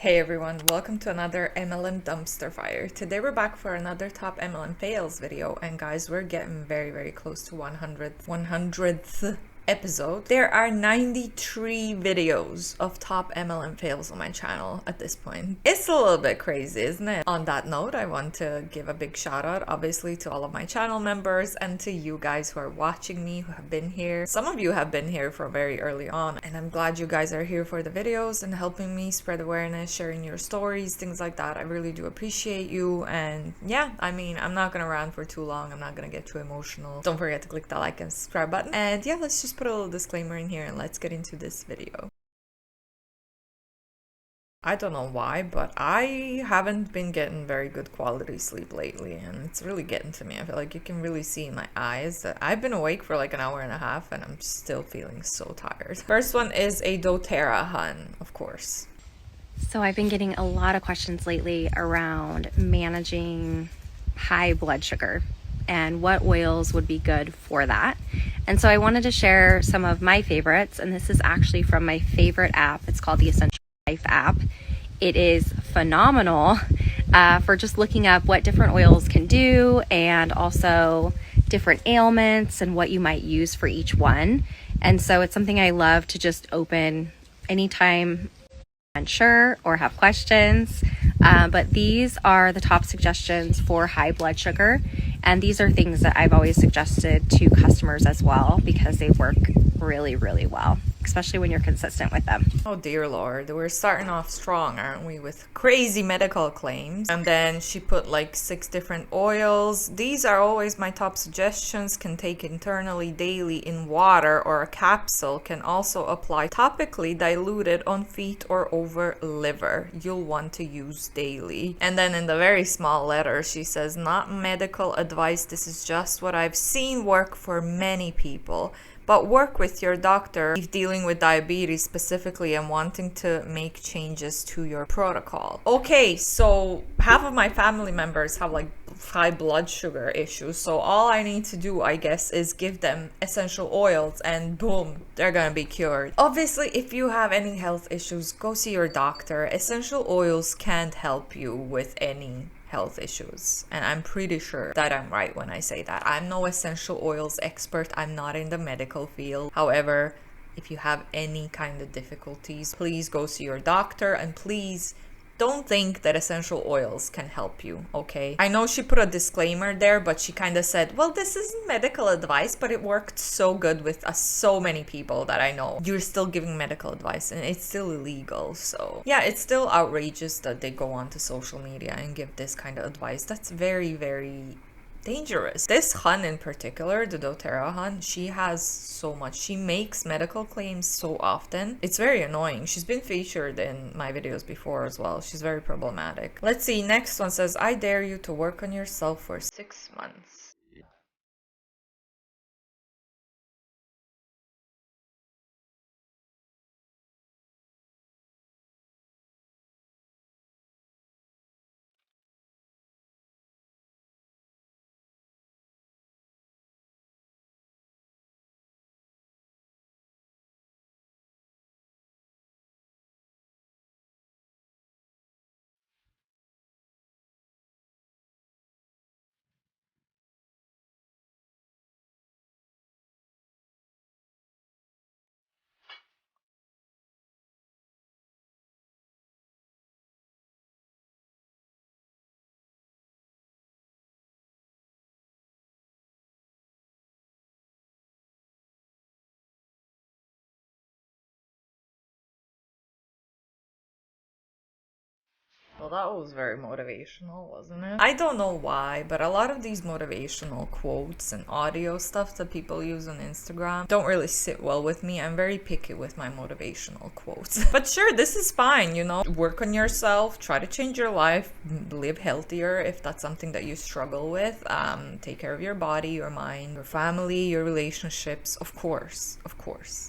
Hey everyone, welcome to another MLM dumpster fire. Today we're back for another top MLM fails video, and guys, we're getting very close to 100th episode. There are 93 videos of top MLM fails on my channel at this point. It's a little bit crazy, isn't it? On that note, I want to give a big shout out obviously to all of my channel members and to you guys who are watching me, who have been here. Some of you have been here from very early on, and I'm glad you guys are here for the videos and helping me spread awareness, sharing your stories, things like that. I really do appreciate you. And yeah, I mean, I'm not gonna rant for too long. I'm not gonna get too emotional. Don't forget to click that like and subscribe button. And yeah, let's just put a little disclaimer in here and let's get into this video. I don't know why, but I haven't been getting very good quality sleep lately, and it's really getting to me. I feel like you can really see in my eyes that I've been awake for like an hour and a half and I'm still feeling so tired. First one is a DoTerra hun, of course. So I've been getting a lot of questions lately around managing high blood sugar and what oils would be good for that. And so I wanted to share some of my favorites, and this is actually from my favorite app. It's called the Essential Life app. It is phenomenal for just looking up what different oils can do and also different ailments and what you might use for each one. And so it's something I love to just open anytime I'm unsure or have questions. But these are the top suggestions for high blood sugar. And these are things that I've always suggested to customers as well because they work really well, especially when you're consistent with them. Oh dear Lord, we're starting off strong, aren't we, with crazy medical claims. And then she put like 6 different oils. These are always my top suggestions. Can take internally daily in water or a capsule. Can also apply topically diluted on feet or over liver. You'll want to use daily. And then in the very small letter she says, not medical advice, this is just what I've seen work for many people. But work with your doctor if dealing with diabetes specifically and wanting to make changes to your protocol. Okay, so half of my family members have like high blood sugar issues. So all I need to do, I guess, is give them essential oils and boom, they're gonna be cured. Obviously, if you have any health issues, go see your doctor. Essential oils can't help you with any health issues, and I'm pretty sure that I'm right when I say that. I'm no essential oils expert. I'm not in the medical field. However, if you have any kind of difficulties, please go see your doctor, and please don't think that essential oils can help you, okay? I know she put a disclaimer there, but she kind of said, well, this isn't medical advice, but it worked so good with so many people that I know. You're still giving medical advice and it's still illegal. So yeah, it's still outrageous that they go onto social media and give this kind of advice. That's very dangerous. This hun in particular, the DoTerra hun, she has so much. She makes medical claims so often. It's very annoying. She's been featured in my videos before as well. She's very problematic. Let's see, next one says, I dare you to work on yourself for 6 months. Well, that was very motivational, wasn't it? I don't know why, but a lot of these motivational quotes and audio stuff that people use on Instagram don't really sit well with me. I'm very picky with my motivational quotes. But sure, this is fine, you know? Work on yourself, try to change your life, live healthier if that's something that you struggle with. Take care of your body, your mind, your family, your relationships, of course.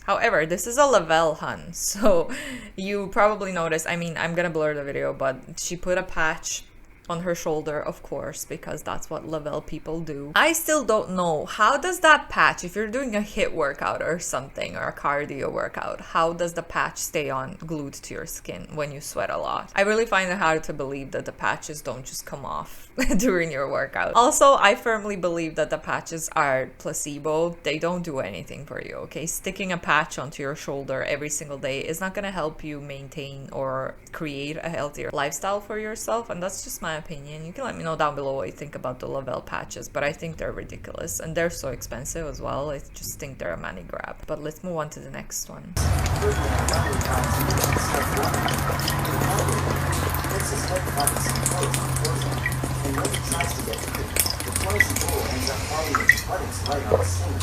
However, this is a Lavelle hun, so you probably noticed, I mean, I'm gonna blur the video, but she put a patch on her shoulder, of course, because that's what level people do. I still don't know, how does that patch, if you're doing a HIIT workout or something, or a cardio workout, how does the patch stay on glued to your skin when you sweat a lot? I really find it hard to believe that the patches don't just come off during your workout. Also, I firmly believe that the patches are placebo. They don't do anything for you, okay? Sticking a patch onto your shoulder every single day is not going to help you maintain or create a healthier lifestyle for yourself, and that's just my opinion. You can let me know down below what you think about the Lavelle patches, but I think they're ridiculous and they're so expensive as well. I just think they're a money grab. But let's move on to the next one. And when he tries to get to the poison bull ends up falling his buttons right on the same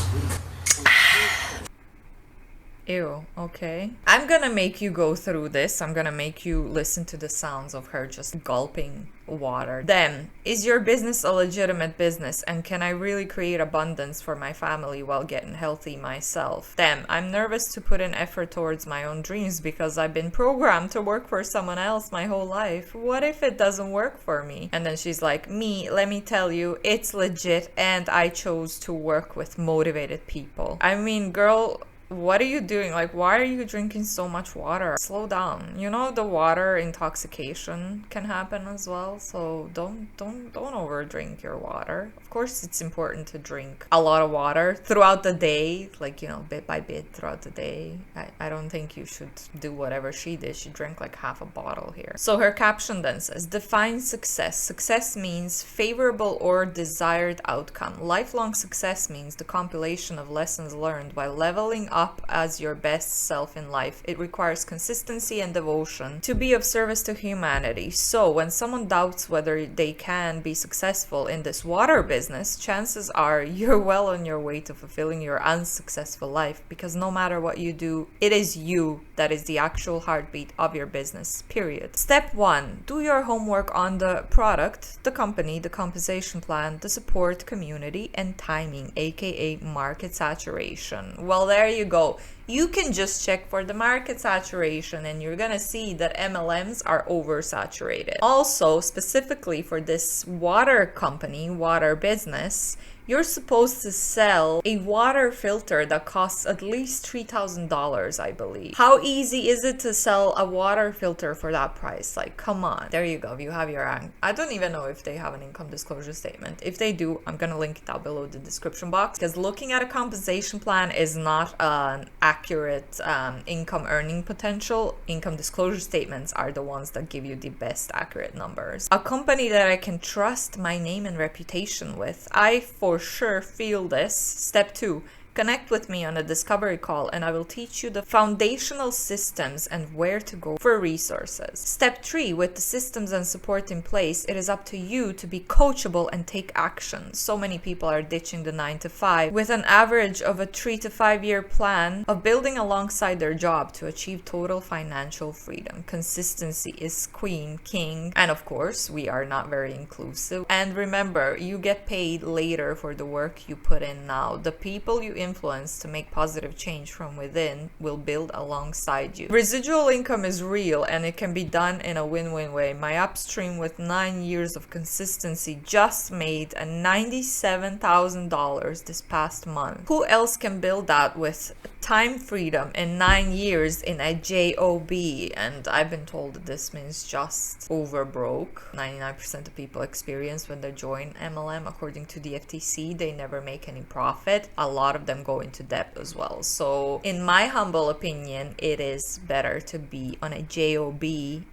Ew, okay. I'm gonna make you go through this. I'm gonna make you listen to the sounds of her just gulping water. Then, is your business a legitimate business? And can I really create abundance for my family while getting healthy myself? Then, I'm nervous to put in effort towards my own dreams because I've been programmed to work for someone else my whole life. What if it doesn't work for me? And then she's like, me, let me tell you, it's legit and I chose to work with motivated people. I mean, girl, what are you doing? Like, why are you drinking so much water? Slow down. You know, the water intoxication can happen as well, so don't overdrink your water. Of course, it's important to drink a lot of water throughout the day, like, you know, bit by bit throughout the day. I don't think you should do whatever she did. She drank like half a bottle here. So her caption then says, define success. Success means favorable or desired outcome. Lifelong success means the compilation of lessons learned while leveling up as your best self in life. It requires consistency and devotion to be of service to humanity. So when someone doubts whether they can be successful in this water business, chances are you're well on your way to fulfilling your unsuccessful life, because no matter what you do, it is you that is the actual heartbeat of your business, period. Step 1, do your homework on the product, the company, the compensation plan, the support, community, and timing, aka market saturation. Well, there you go. You can just check for the market saturation and you're gonna see that MLMs are oversaturated. Also, specifically for this water company, water business, you're supposed to sell a water filter that costs at least $3,000, I believe. How easy is it to sell a water filter for that price? Like, come on. There you go. You have your I don't even know if they have an income disclosure statement. If they do, I'm gonna link it down below the description box, because looking at a compensation plan is not an accurate income earning potential. Income disclosure statements are the ones that give you the best accurate numbers. A company that I can trust my name and reputation with. I for sure feel this. Step 2, connect with me on a discovery call and I will teach you the foundational systems and where to go for resources. Step 3, with the systems and support in place, it is up to you to be coachable and take action. So many people are ditching the 9 to 5 with an average of a 3 to 5 year plan of building alongside their job to achieve total financial freedom. Consistency is queen, king, and of course, we are not very inclusive. And remember, you get paid later for the work you put in now. The people you influence to make positive change from within will build alongside you. Residual income is real and it can be done in a win-win way. My upstream with 9 years of consistency just made a $97,000 this past month. Who else can build that with time freedom in 9 years in a job? And I've been told that this means just over broke. 99% of people experience when they join MLM. According to the FTC, they never make any profit. A lot of them go into debt as well. So in my humble opinion, it is better to be on a job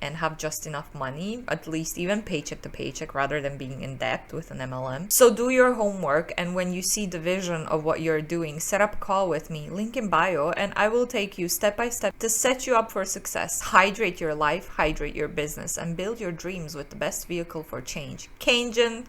and have just enough money, at least even paycheck to paycheck, rather than being in debt with an MLM. So do your homework, and when you see the vision of what you're doing, set up a call with me, link in bio, and I will take you step by step to set you up for success. Hydrate your life, hydrate your business, and build your dreams with the best vehicle for change. Kangen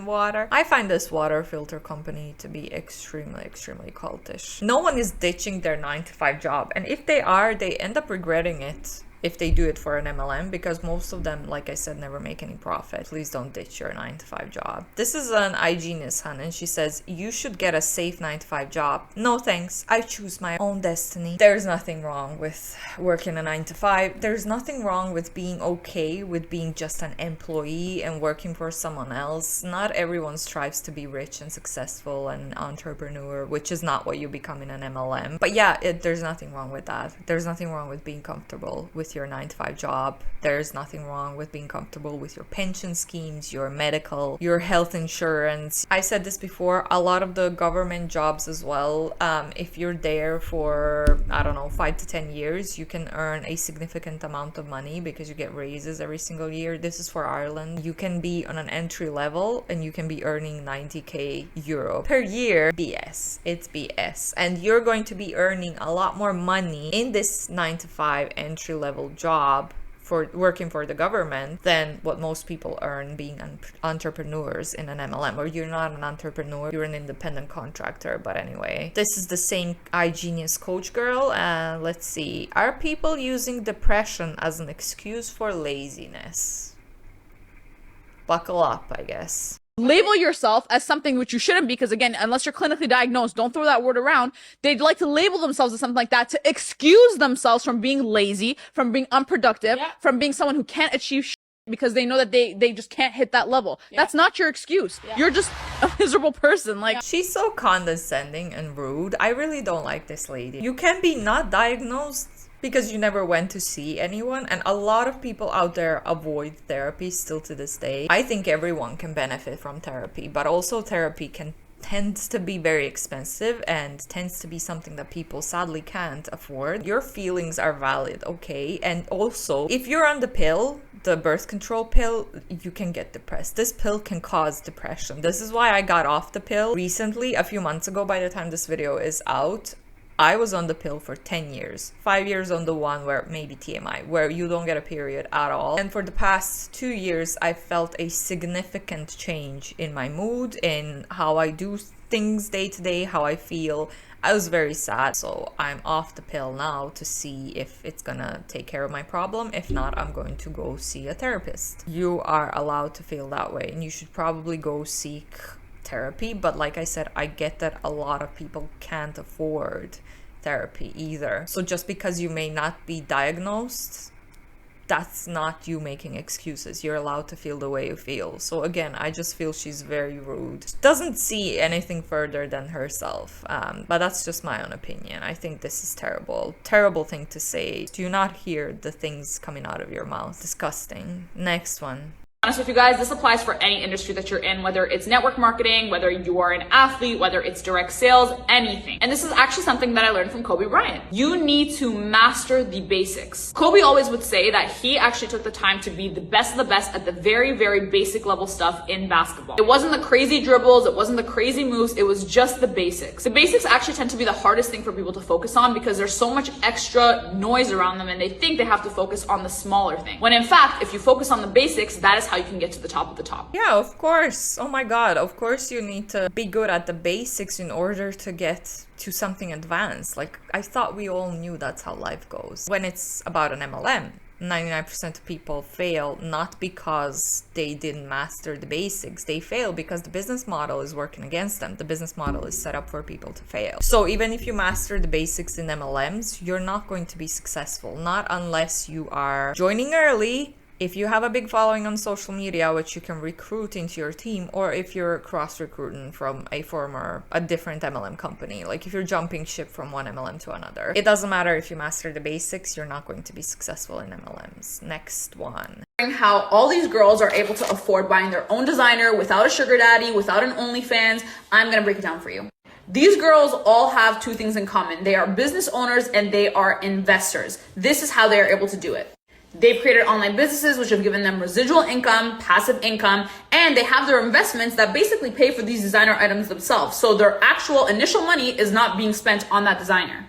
water. I find this water filter company to be extremely cultish. No one is ditching their 9 to 5 job, and if they are, they end up regretting it if they do it for an MLM, because most of them, like I said, never make any profit. Please don't ditch your 9-to-5 job. This is an iGenius hun, and she says, you should get a safe 9-to-5 job. No thanks, I choose my own destiny. There's nothing wrong with working a 9-to-5. There's nothing wrong with being okay with being just an employee and working for someone else. Not everyone strives to be rich and successful and entrepreneur, which is not what you become in an MLM. But yeah, there's nothing wrong with that. There's nothing wrong with being comfortable with your 9-to-5 job. There's nothing wrong with being comfortable with your pension schemes, your medical, your health insurance. I said this before, a lot of the government jobs as well, if you're there for, I don't know, 5 to 10 years, you can earn a significant amount of money because you get raises every single year. This is for Ireland. You can be on an entry level and you can be earning 90k euro per year. BS. It's BS. And you're going to be earning a lot more money in this 9-to-5 entry level job for working for the government than what most people earn being entrepreneurs in an MLM. Or you're not an entrepreneur, you're an independent contractor. But anyway, this is the same iGenius coach girl. Let's see, are people using depression as an excuse for laziness? Buckle up, I guess. Label yourself as something which you shouldn't be, because again, unless you're clinically diagnosed, don't throw that word around. They'd like to label themselves as something like that to excuse themselves from being lazy, from being unproductive, from being someone who can't achieve because they know that they just can't hit that level. That's not your excuse. You're just a miserable person. Like, she's so condescending and rude. I really don't like this lady. You can be not diagnosed because you never went to see anyone, and a lot of people out there avoid therapy still to this day. I think everyone can benefit from therapy, but also therapy tends to be very expensive and tends to be something that people sadly can't afford. Your feelings are valid, okay? And also, if you're on the pill, the birth control pill, you can get depressed. This pill can cause depression. This is why I got off the pill recently, a few months ago. By the time this video is out, I was on the pill for 10 years, 5 years on the one where maybe TMI, where you don't get a period at all. And for the past 2 years, I felt a significant change in my mood, in how I do things day to day, how I feel. I was very sad. So I'm off the pill now to see if it's gonna take care of my problem. If not, I'm going to go see a therapist. You are allowed to feel that way, and you should probably go seek therapy. But like I said, I get that a lot of people can't afford therapy either. So just because you may not be diagnosed, that's not you making excuses. You're allowed to feel the way you feel. So again, I just feel she's very rude. She doesn't see anything further than herself. But that's just my own opinion. I think this is terrible. Terrible thing to say. Do you not hear the things coming out of your mouth? Disgusting. Next one. Honest with you guys, this applies for any industry that you're in, whether it's network marketing, whether you are an athlete, whether it's direct sales, anything. And this is actually something that I learned from Kobe Bryant. You need to master the basics. Kobe always would say that he actually took the time to be the best of the best at the very, very basic level stuff in basketball. It wasn't the crazy dribbles, it wasn't the crazy moves, it was just the basics. The basics actually tend to be the hardest thing for people to focus on because there's so much extra noise around them and they think they have to focus on the smaller thing. When in fact, if you focus on the basics, that is how you can get to the top of the top. Yeah, of course. Oh my god, of course you need to be good at the basics in order to get to something advanced. Like, I thought we all knew that's how life goes. When it's about an MLM, 99% of people fail not because they didn't master the basics. They fail because the business model is working against them. The business model is set up for people to fail. So even if you master the basics in MLMs, you're not going to be successful. Not unless you are joining early, if you have a big following on social media, which you can recruit into your team, or if you're cross-recruiting from a different MLM company, like if you're jumping ship from one MLM to another. It doesn't matter if you master the basics, you're not going to be successful in MLMs. Next one. How all these girls are able to afford buying their own designer without a sugar daddy, without an OnlyFans. I'm gonna break it down for you. These girls all have two things in common. They are business owners and they are investors. This is how they are able to do it. They've created online businesses which have given them residual income, passive income, and they have their investments that basically pay for these designer items themselves. So their actual initial money is not being spent on that designer.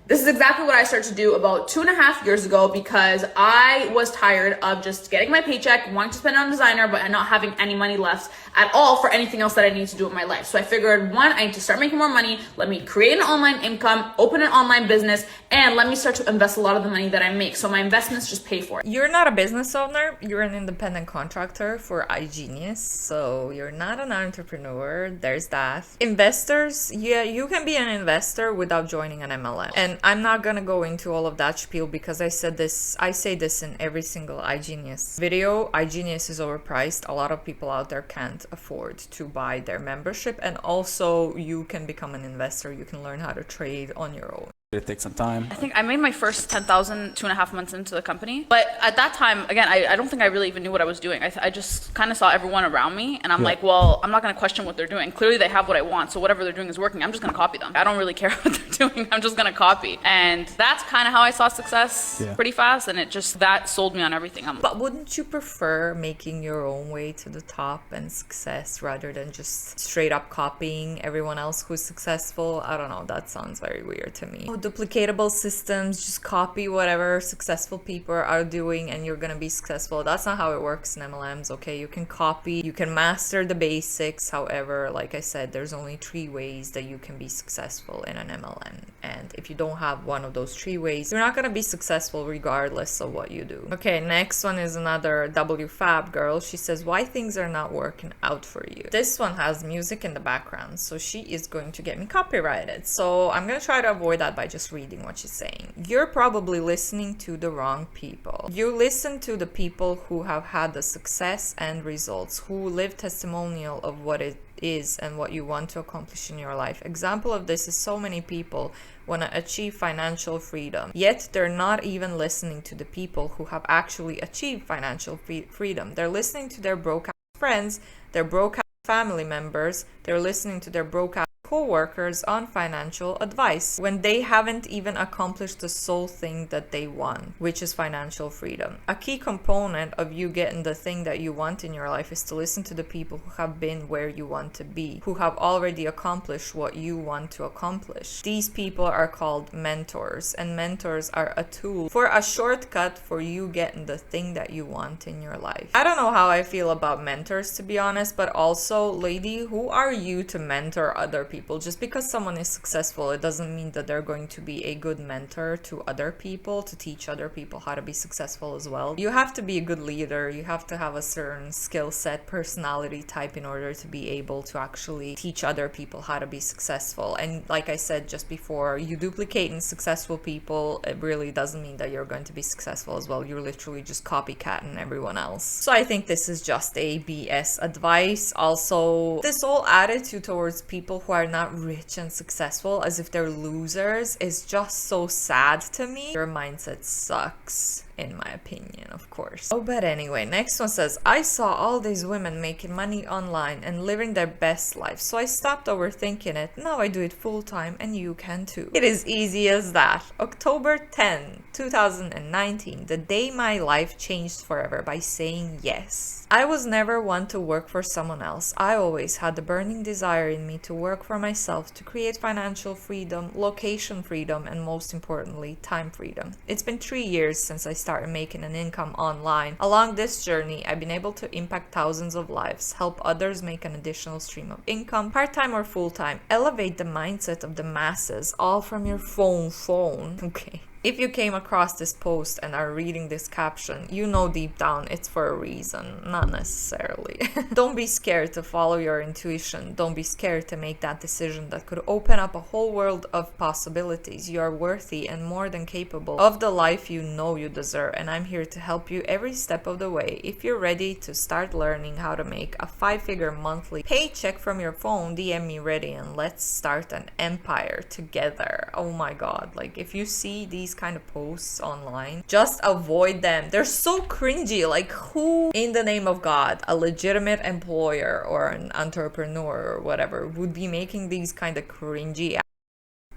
This is exactly what I started to do about 2.5 years ago because I was tired of just getting my paycheck, wanting to spend it on designer, but not having any money left at all for anything else that I need to do in my life. So I figured, one, I need to start making more money. Let me create an online income, open an online business, and let me start to invest a lot of the money that I make. So my investments just pay for it. You're not a business owner, you're an independent contractor for iGenius, so you're not an entrepreneur. There's that. Investors, yeah, you can be an investor without joining an MLM. And I'm not gonna go into all of that spiel because I say this in every single iGenius video. iGenius is overpriced. A lot of people out there can't afford to buy their membership, and also you can become an investor. You can learn how to trade on your own. It takes some time. I think I made my first 10,000 2.5 months into the company. But at that time, again, I don't think I really even knew what I was doing. I just kind of saw everyone around me and I'm like, well, I'm not going to question what they're doing. Clearly they have what I want. So whatever they're doing is working. I'm just going to copy them. I don't really care what they're doing. I'm just going to copy. And that's kind of how I saw success pretty fast. And that sold me on everything. But wouldn't you prefer making your own way to the top and success rather than just straight up copying everyone else who's successful? I don't know. That sounds very weird to me. Duplicatable systems, just copy whatever successful people are doing and you're gonna be successful. That's not how it works in MLMs, okay? You can copy, you can master the basics. However, like I said, there's only 3 ways that you can be successful in an MLM. And if you don't have one of those 3 ways, you're not gonna be successful regardless of what you do. Okay, next one is another WFABB girl. She says, why things are not working out for you. This one has music in the background, so she is going to get me copyrighted. So I'm gonna try to avoid that by just reading what she's saying. You're probably listening to the wrong people. You listen to the people who have had the success and results, who live testimonial of what it is and what you want to accomplish in your life. Example of this is so many people want to achieve financial freedom, yet they're not even listening to the people who have actually achieved financial freedom. They're listening to their broke out friends, their broke out family members, they're listening to their broke out co-workers on financial advice when they haven't even accomplished the sole thing that they want, which is financial freedom. A key component of you getting the thing that you want in your life is to listen to the people who have been where you want to be, who have already accomplished what you want to accomplish. These people are called mentors, and mentors are a tool for a shortcut for you getting the thing that you want in your life. I don't know how I feel about mentors, to be honest, but also, lady, who are you to mentor other people? Just because someone is successful, it doesn't mean that they're going to be a good mentor to other people, to teach other people how to be successful as well. You have to be a good leader. You have to have a certain skill set, personality type in order to be able to actually teach other people how to be successful. And like I said just before, you duplicating successful people, it really doesn't mean that you're going to be successful as well. You're literally just copycatting everyone else. So I think this is just a BS advice. Also, this whole attitude towards people who are not rich and successful as if they're losers is just so sad to me. Your mindset sucks, in my opinion, of course. Oh, but anyway, next one says, I saw all these women making money online and living their best life, so I stopped overthinking it. Now I do it full time and you can too. It is easy as that. October 10, 2019, the day my life changed forever by saying yes. I was never one to work for someone else. I always had the burning desire in me to work for myself, to create financial freedom, location freedom, and most importantly, time freedom. It's been 3 years since I started making an income online. Along this journey, I've been able to impact thousands of lives, help others make an additional stream of income, part-time or full-time, elevate the mindset of the masses, all from your phone. Okay. If you came across this post and are reading this caption, you know deep down it's for a reason, not necessarily. Don't be scared to follow your intuition. Don't be scared to make that decision that could open up a whole world of possibilities. You are worthy and more than capable of the life you know you deserve, and I'm here to help you every step of the way. If you're ready to start learning how to make a 5-figure monthly paycheck from your phone, DM me ready and let's start an empire together. Oh my god, like if you see these kind of posts online, just avoid them. They're so cringy. Like, who in the name of God, a legitimate employer or an entrepreneur or whatever, would be making these kind of cringy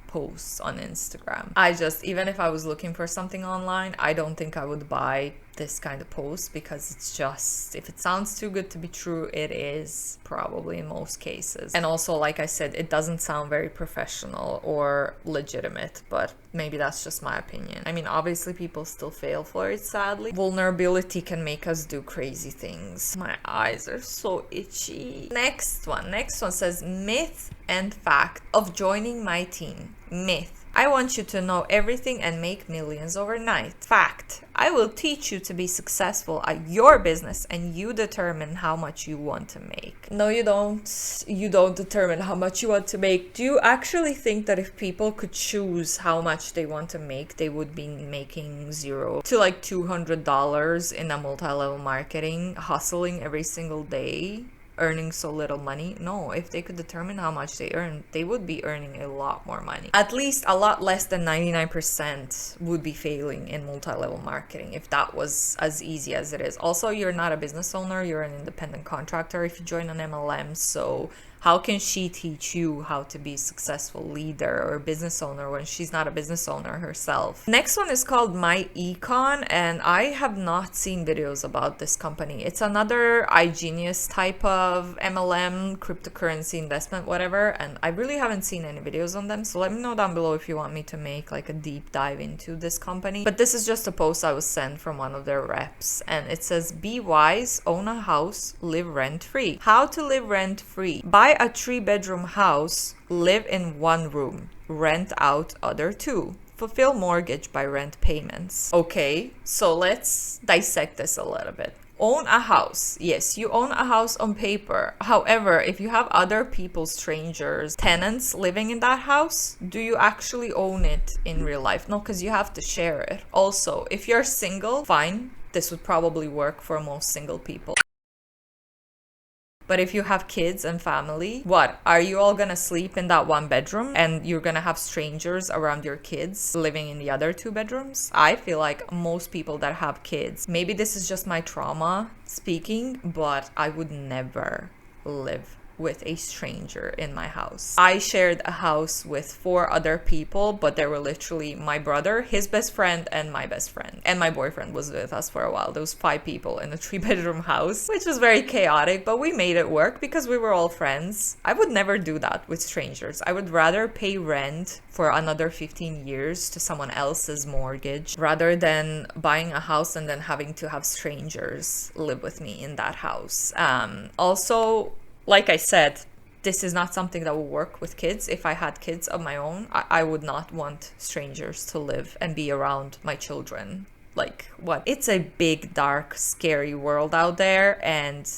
posts on Instagram? Even if I was looking for something online, I don't think I would buy this kind of post, because it's just, if it sounds too good to be true, it is probably in most cases. And also, like I said, it doesn't sound very professional or legitimate, but maybe that's just my opinion. I mean, obviously people still fail for it, sadly. Vulnerability can make us do crazy things. My eyes are so itchy. Next one says, myth and fact of joining my team. Myth: I want you to know everything and make millions overnight. Fact: I will teach you to be successful at your business and you determine how much you want to make. No, you don't. You don't determine how much you want to make. Do you actually think that if people could choose how much they want to make, they would be making $0 to like $200 in a multi-level marketing, hustling every single day, earning so little money? No, if they could determine how much they earn, they would be earning a lot more money. At least a lot less than 99% would be failing in multi-level marketing if that was as easy as it is. Also, you're not a business owner, you're an independent contractor if you join an MLM, so how can she teach you how to be a successful leader or business owner when she's not a business owner herself? Next one is called My Econ, and I have not seen videos about this company. It's another iGenius type of MLM, cryptocurrency investment, whatever, and I really haven't seen any videos on them, so let me know down below if you want me to make like a deep dive into this company. But this is just a post I was sent from one of their reps, and it says, be wise, own a house, live rent-free. How to live rent-free: buy a 3-bedroom house, live in 1 room, rent out other 2, fulfill mortgage by rent payments. Okay, so let's dissect this a little bit. Own a house. Yes, you own a house on paper. However, if you have other people, strangers, tenants living in that house, do you actually own it in real life? No, because you have to share it. Also, if you're single, fine, this would probably work for most single people. But if you have kids and family, what? Are you all gonna sleep in that 1 bedroom and you're gonna have strangers around your kids living in the other 2 bedrooms? I feel like most people that have kids, maybe this is just my trauma speaking, but I would never live with a stranger in my house. I shared a house with 4 other people, but they were literally my brother, his best friend, and my best friend. And my boyfriend was with us for a while. There was 5 people in a 3-bedroom house, which was very chaotic, but we made it work because we were all friends. I would never do that with strangers. I would rather pay rent for another 15 years to someone else's mortgage rather than buying a house and then having to have strangers live with me in that house. Also, like I said, this is not something that will work with kids. If I had kids of my own, I would not want strangers to live and be around my children. Like, what? It's a big, dark, scary world out there, and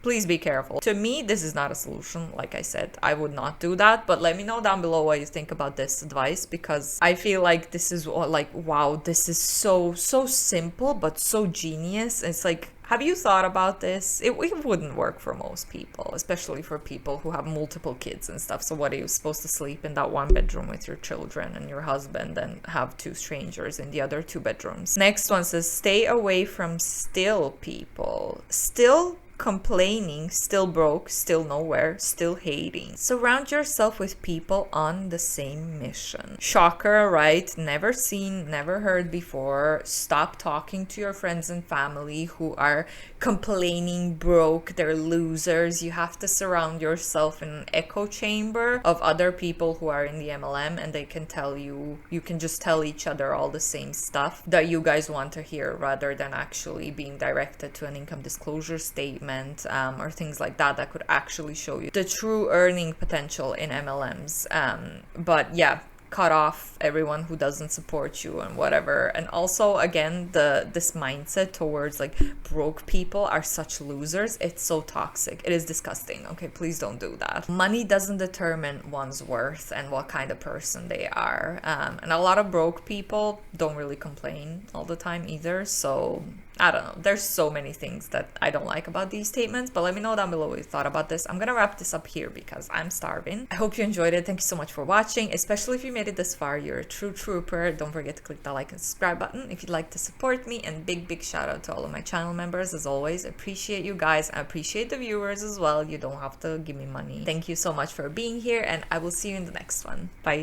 please be careful. To me, this is not a solution. Like I said, I would not do that, but let me know down below what you think about this advice, because I feel like this is like, wow, this is so simple, but so genius. It's like, have you thought about this? It wouldn't work for most people, especially for people who have multiple kids and stuff. So what, are you supposed to sleep in that 1 bedroom with your children and your husband and have 2 strangers in the other 2 bedrooms? Next one says, stay away from still people. Still complaining, still broke, still nowhere, still hating. Surround yourself with people on the same mission. Shocker, right? Never seen, never heard before. Stop talking to your friends and family who are complaining, broke, they're losers. You have to surround yourself in an echo chamber of other people who are in the MLM, and they can tell you, you can just tell each other all the same stuff that you guys want to hear, rather than actually being directed to an income disclosure statement or things like that that could actually show you the true earning potential in MLMs. But yeah, cut off everyone who doesn't support you and whatever. And also, again, this mindset towards like broke people are such losers, it's so toxic. It is disgusting. Okay, please don't do that. Money doesn't determine one's worth and what kind of person they are. And a lot of broke people don't really complain all the time either, so I don't know. There's so many things that I don't like about these statements, but let me know down below what you thought about this. I'm gonna wrap this up here because I'm starving. I hope you enjoyed it. Thank you so much for watching, especially if you made it this far. You're a true trooper. Don't forget to click that like and subscribe button if you'd like to support me, and big shout out to all of my channel members. As always, appreciate you guys. I appreciate the viewers as well. You don't have to give me money. Thank you so much for being here, and I will see you in the next one. Bye.